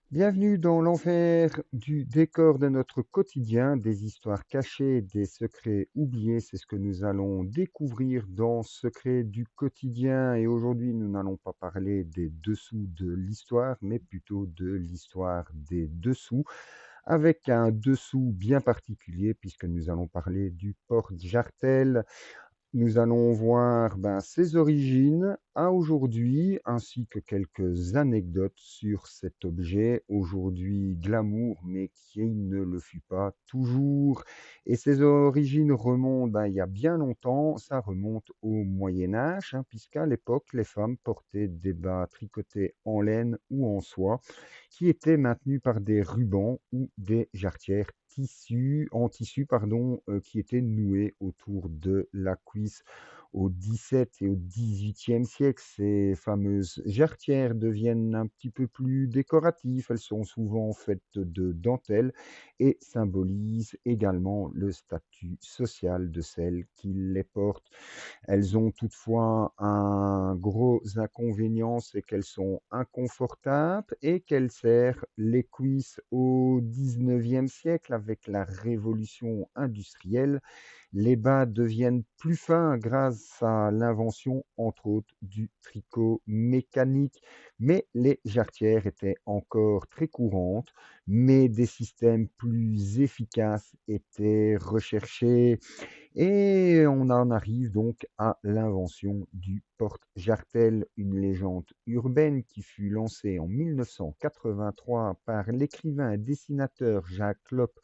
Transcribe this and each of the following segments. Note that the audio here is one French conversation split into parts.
Bienvenue dans l'enfer du décor de notre quotidien, des histoires cachées, des secrets oubliés. C'est ce que nous allons découvrir dans Secrets du quotidien. Et aujourd'hui, nous n'allons pas parler des dessous de l'histoire, mais plutôt de l'histoire des dessous, avec un dessous bien particulier, puisque nous allons parler du porte-jartel. Nous allons voir ses origines à aujourd'hui, ainsi que quelques anecdotes sur cet objet, aujourd'hui glamour, mais qui ne le fut pas toujours. Et ses origines remontent il y a bien longtemps, ça remonte au Moyen Âge, hein, puisqu'à l'époque, les femmes portaient des bas tricotés en laine ou en soie, qui étaient maintenus par des rubans ou des jarretières en tissu, pardon, qui étaient noués autour de la cuisse. Au XVIIe et au XVIIIe siècle, ces fameuses jarretières deviennent un petit peu plus décoratives. Elles sont souvent faites de dentelle et symbolisent également le statut social de celles qui les portent. Elles ont toutefois un gros inconvénient, c'est qu'elles sont inconfortables et qu'elles serrent les cuisses. Au XIXe siècle, avec la révolution industrielle, les bas deviennent plus fins grâce à l'invention, entre autres, du tricot mécanique. Mais les jarretières étaient encore très courantes, mais des systèmes plus efficaces étaient recherchés. Et on en arrive donc à l'invention du porte-jartel, une légende urbaine qui fut lancée en 1983 par l'écrivain et dessinateur Jacques Lopp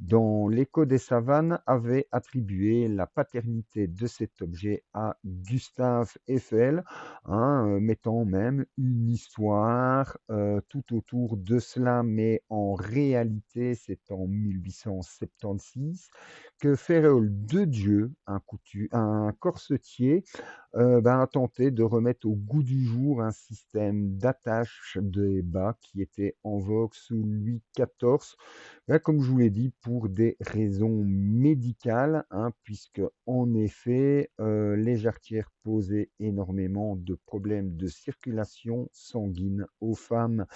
dans L'écho des savanes, avait attribué la paternité de cet objet à Gustave Eiffel, hein, mettant même une histoire tout autour de cela, mais en réalité c'est en 1876 que Féréol Dedieu, un corsetier, a tenté de remettre au goût du jour un système d'attache des bas qui était en vogue sous Louis XIV. Comme je vous l'ai dit, pour des raisons médicales, hein, puisque en effet, les jarretières posaient énormément de problèmes de circulation sanguine aux femmes.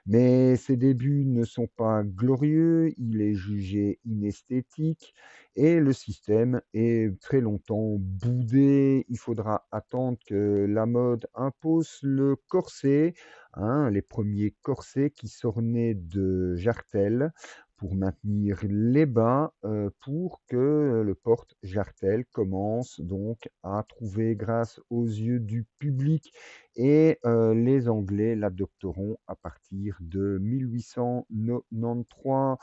Mais ses débuts ne sont pas glorieux, il est jugé inesthétique et le système est très longtemps boudé. Il faudra attendre que la mode impose le corset, hein, les premiers corsets qui s'ornaient de jartelles pour maintenir les bas, pour que le porte-jartel commence donc à trouver grâce aux yeux du public et les Anglais l'adopteront à partir de 1893.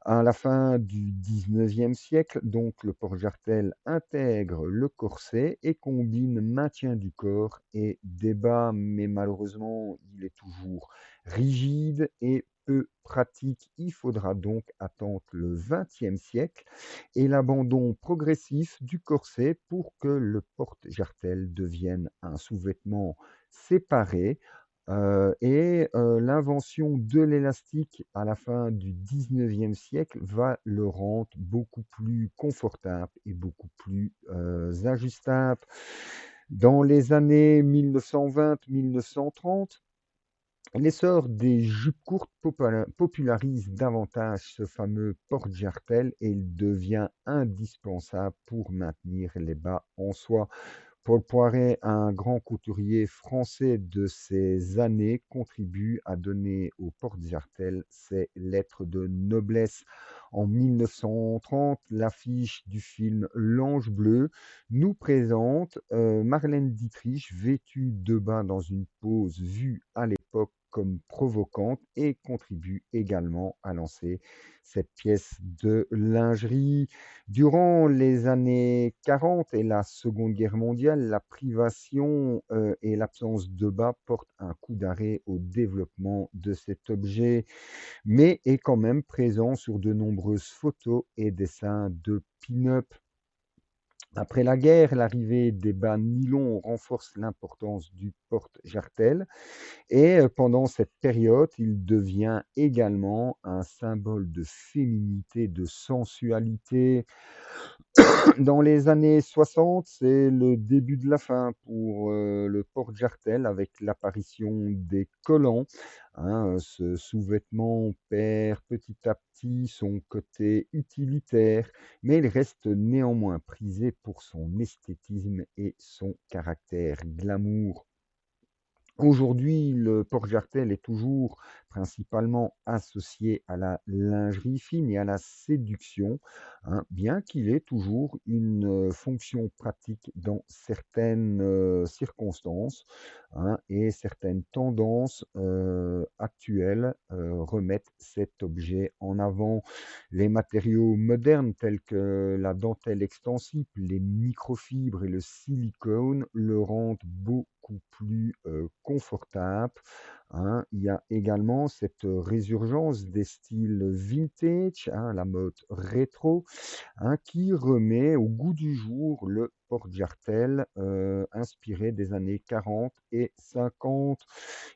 À la fin du 19e siècle, donc le porte-jartel intègre le corset et combine maintien du corps et des bas, mais malheureusement, il est toujours rigide et peu pratique. Il faudra donc attendre le 20e siècle et l'abandon progressif du corset pour que le porte-jartel devienne un sous-vêtement séparé. L'invention de l'élastique à la fin du 19e siècle va le rendre beaucoup plus confortable et beaucoup plus ajustable. Dans les années 1920-1930, l'essor des jupes courtes popularise davantage ce fameux porte-jartel et il devient indispensable pour maintenir les bas en soie. Paul Poiret, un grand couturier français de ces années, contribue à donner au porte-jartel ses lettres de noblesse. En 1930, l'affiche du film L'Ange bleu nous présente Marlène Dietrich vêtue de bain dans une pose vue à l'époque comme provocante et contribue également à lancer cette pièce de lingerie. Durant les années 40 et la Seconde Guerre mondiale, la privation et l'absence de bas portent un coup d'arrêt au développement de cet objet, mais est quand même présent sur de nombreuses photos et dessins de pin-up. Après la guerre, l'arrivée des bas nylon renforce l'importance du porte-jartel. Et pendant cette période, il devient également un symbole de féminité, de sensualité. Dans les années 60, c'est le début de la fin pour le porte-jartel avec l'apparition des collants, hein. Ce sous-vêtement perd petit à petit son côté utilitaire, mais il reste néanmoins prisé pour son esthétisme et son caractère glamour. Aujourd'hui, le porte-jartel est toujours principalement associé à la lingerie fine et à la séduction, hein, bien qu'il ait toujours une fonction pratique dans certaines circonstances, hein, et certaines tendances actuelles remettent cet objet en avant. Les matériaux modernes tels que la dentelle extensible, les microfibres et le silicone le rendent beaucoup plus confortable, hein. Il y a également cette résurgence des styles vintage, hein, la mode rétro, hein, qui remet au goût du jour le porte-jartel inspiré des années 40 et 50.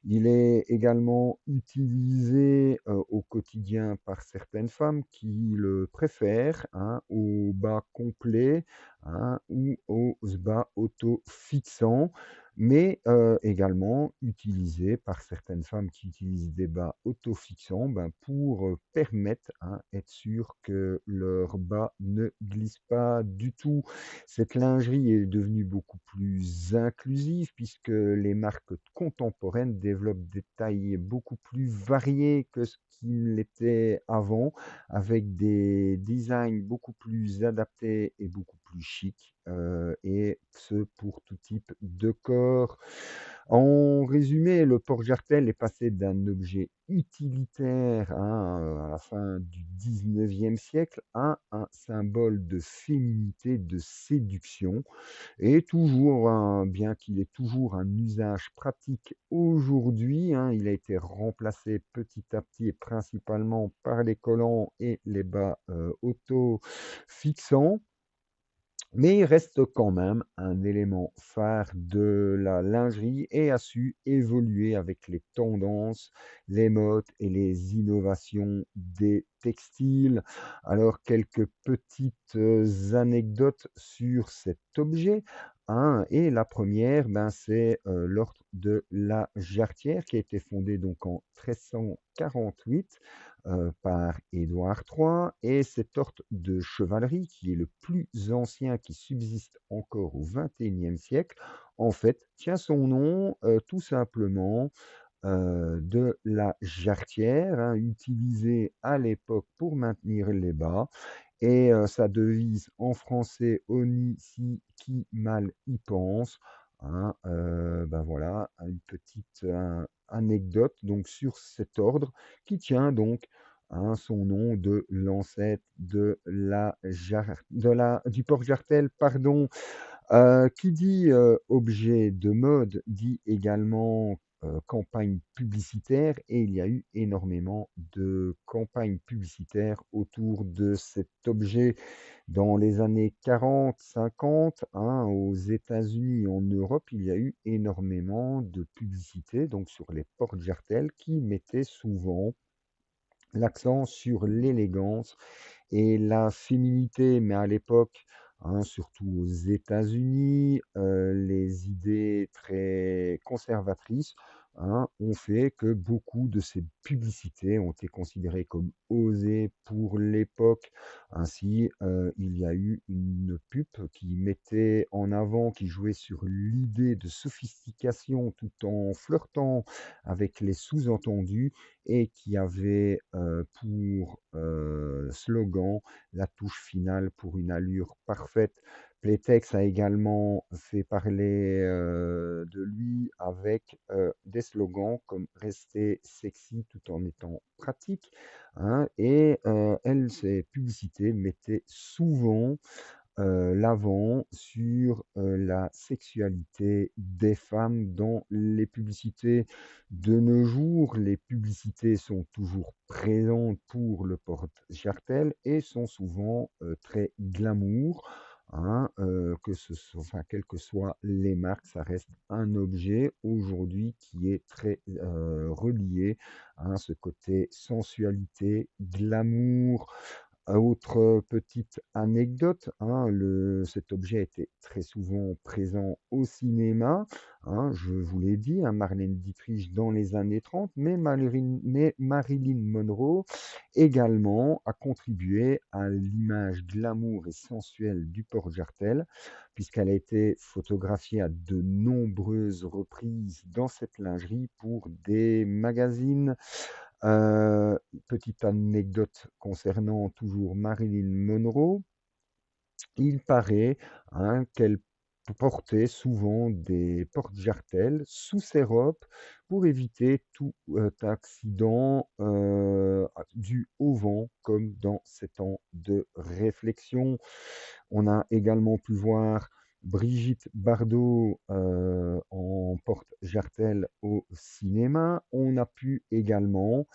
Il est également utilisé au quotidien par certaines femmes qui le préfèrent, hein, aux bas complets, hein, ou aux bas auto-fixants, mais également utilisé par certaines femmes qui utilisent des bas auto-fixants, ben, pour permettre, hein, être sûr que leurs bas ne glissent pas du tout. Cette lingerie est devenue beaucoup plus inclusive puisque les marques contemporaines développent des tailles beaucoup plus variées que ce qu'il l'était avant, avec des designs beaucoup plus adaptés et beaucoup plus chics, et ce pour tout type de corps. En résumé, le porte-jartel est passé d'un objet utilitaire, hein, à la fin du 19e siècle à un symbole de féminité, de séduction. Et toujours bien qu'il ait toujours un usage pratique aujourd'hui, hein, il a été remplacé petit à petit et principalement par les collants et les bas auto-fixants. Mais il reste quand même un élément phare de la lingerie et a su évoluer avec les tendances, les modes et les innovations des textiles. Alors, quelques petites anecdotes sur cet objet, hein. Et la première, ben, c'est l'ordre de la Jarretière qui a été fondé donc en 1348 par Édouard III, et cet ordre de chevalerie, qui est le plus ancien qui subsiste encore au XXIe siècle, en fait, tient son nom tout simplement de la jarretière, hein, utilisée à l'époque pour maintenir les bas. Et sa devise en français: «Honi si qui mal y pense», hein, ben voilà, une petite anecdote donc sur cet ordre qui tient donc, hein, son nom de l'ancêtre de la du porte-jartel, pardon. Qui dit objet de mode dit également campagne publicitaire, et il y a eu énormément de campagnes publicitaires autour de cet objet dans les années 40-50, hein, aux États-Unis et en Europe. Il y a eu énormément de publicités donc sur les porte-jartels qui mettaient souvent l'accent sur l'élégance et la féminité. Mais à l'époque, hein, surtout aux États-Unis, les idées très conservatrices, hein, ont fait que beaucoup de ces publicités ont été considérées comme osées pour l'époque. Ainsi, il y a eu une pub qui mettait en avant, qui jouait sur l'idée de sophistication tout en flirtant avec les sous-entendus, et qui avait pour slogan: «La touche finale pour une allure parfaite». Playtex a également fait parler de lui avec des slogans comme «Rester sexy tout en étant pratique», hein. Et ces publicités mettaient souvent l'avant sur la sexualité des femmes dans les publicités. De nos jours, les publicités sont toujours présentes pour le porte-jartel et sont souvent très glamour, hein, que ce soit, enfin, quelles que soient les marques, ça reste un objet aujourd'hui qui est très, relié, hein, ce côté sensualité, glamour. Autre petite anecdote, hein, cet objet était très souvent présent au cinéma, hein, je vous l'ai dit, hein, Marlène Dietrich dans les années 30, mais Marilyn Monroe également a contribué à l'image glamour et sensuelle du porte-jartel, puisqu'elle a été photographiée à de nombreuses reprises dans cette lingerie pour des magazines. Heu, Petite anecdote concernant toujours Marilyn Monroe, il paraît, hein, qu'elle portait souvent des porte-jartelles sous ses robes pour éviter tout, accident, dû au vent, comme dans ces temps de réflexion. On a également pu voir Brigitte Bardot, en porte-jartel au cinéma. On a pu également,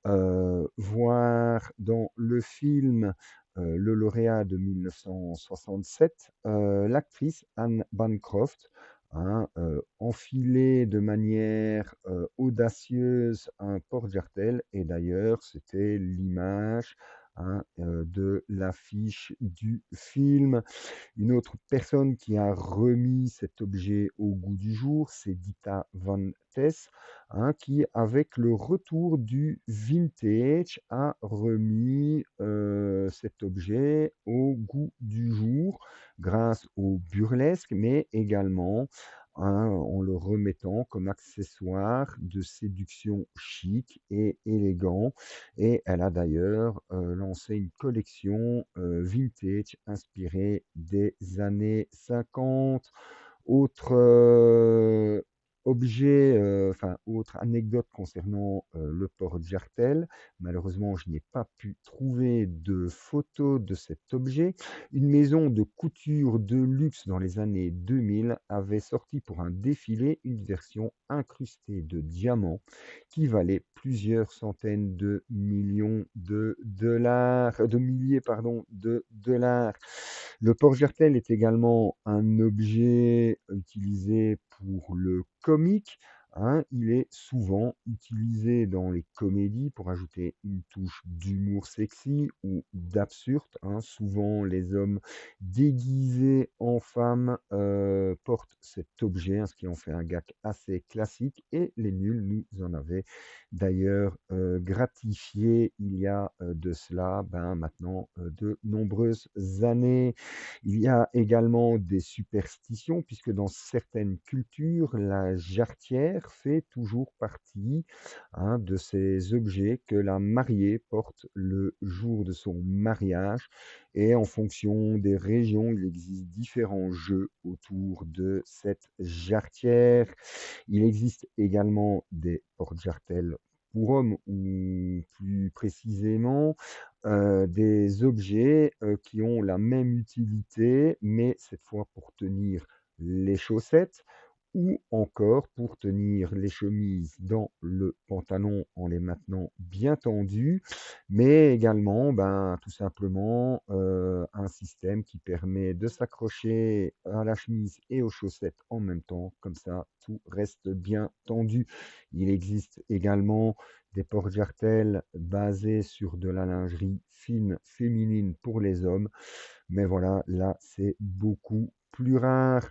voir dans le film, Le lauréat de 1967, l'actrice Anne Bancroft, hein, enfiler de manière, audacieuse un porte-jartel et d'ailleurs c'était l'image, hein, de l'affiche du film. Une autre personne qui a remis cet objet au goût du jour, c'est Dita Van Tess, hein, qui, avec le retour du vintage, a remis cet objet au goût du jour grâce au burlesque, mais également, hein, en le remettant comme accessoire de séduction chic et élégant. Et elle a d'ailleurs lancé une collection vintage inspirée des années 50. Autre objet, enfin, autre anecdote concernant le porte-jartel, malheureusement, je n'ai pas pu trouver de photo de cet objet. Une maison de couture de luxe dans les années 2000 avait sorti pour un défilé une version incrustée de diamants qui valait plusieurs centaines de millions de milliers, pardon, de dollars. Le porte-jartel est également un objet utilisé pour le comique, hein. Il est souvent utilisé dans les comédies pour ajouter une touche d'humour sexy ou d'absurde, hein. Souvent, les hommes déguisés en femmes portent cet objet, hein, ce qui en fait un gag assez classique. Et les nuls nous en avaient d'ailleurs gratifié il y a de cela maintenant de nombreuses années. Il y a également des superstitions, puisque dans certaines cultures, la jarretière fait toujours partie, hein, de ces objets que la mariée porte le jour de son mariage. Et en fonction des régions, il existe différents jeux autour de cette jarretière. Il existe également des porte-jartelles pour hommes ou plus précisément des objets, qui ont la même utilité, mais cette fois pour tenir les chaussettes ou encore pour tenir les chemises dans le pantalon en les maintenant bien tendues, mais également, tout simplement, un système qui permet de s'accrocher à la chemise et aux chaussettes en même temps, comme ça tout reste bien tendu. Il existe également des porte-jartelles basés sur de la lingerie fine féminine pour les hommes, mais voilà, là, c'est beaucoup plus rare.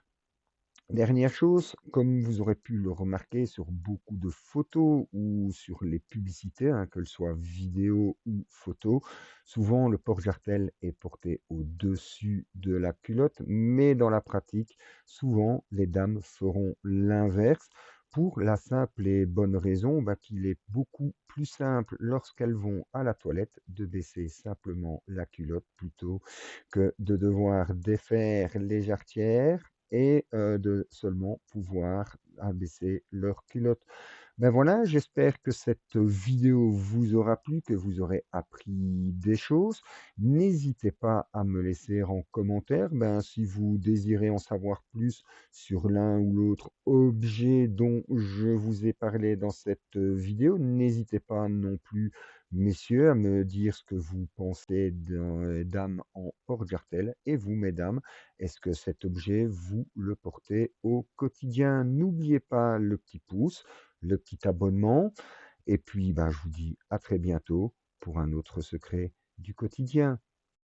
Dernière chose, comme vous aurez pu le remarquer sur beaucoup de photos ou sur les publicités, hein, qu'elles soient vidéo ou photo, souvent le porte-jartel est porté au-dessus de la culotte, mais dans la pratique, souvent les dames feront l'inverse pour la simple et bonne raison qu'il est beaucoup plus simple lorsqu'elles vont à la toilette de baisser simplement la culotte plutôt que de devoir défaire les jarretières et de seulement pouvoir abaisser leurs culottes. Ben voilà, j'espère que cette vidéo vous aura plu, que vous aurez appris des choses. N'hésitez pas à me laisser en commentaire, ben, si vous désirez en savoir plus sur l'un ou l'autre objet dont je vous ai parlé dans cette vidéo. N'hésitez pas non plus, messieurs, à me dire ce que vous pensez d'âme en porte-jartel. Et vous, mesdames, est-ce que cet objet, vous le portez au quotidien? N'oubliez pas le petit pouce, le petit abonnement. Et puis, ben, je vous dis à très bientôt pour un autre secret du quotidien.